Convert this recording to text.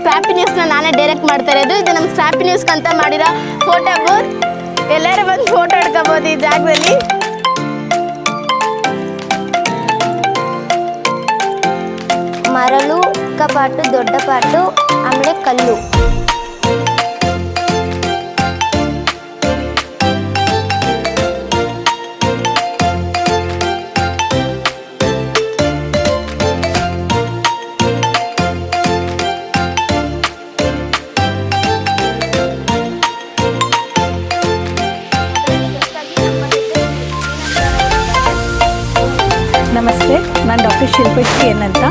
ಸ್ಕ್ರಾಪಿ ನ್ಯೂಸ್ನ ನಾನೇ ಡೈರೆಕ್ಟ್ ಮಾಡ್ತಾ ಇರೋದು. ಇದು ನಮ್ಮ ಸ್ಕ್ರಾಪಿ ನ್ಯೂಸ್ ಅಂತ ಮಾಡಿರೋ ಫೋಟೋ ಬೂತ್. ಎಲ್ಲರೂ ಬಂದು ಫೋಟೋ ಹಿಡ್ಕೋಬೋದು ಈ ಜಾಗದಲ್ಲಿ. ಮರಳು, ಚಿಕ್ಕಪಾಟು, ದೊಡ್ಡ ಪಾಟು, ಆಮೇಲೆ ಕಲ್ಲು. ನಮಸ್ತೆ, ನಾನು ಡಾಕ್ಟರ್ ಶಿಲ್ಪಶ್ರೀ ಎನ್ ಅಂತ.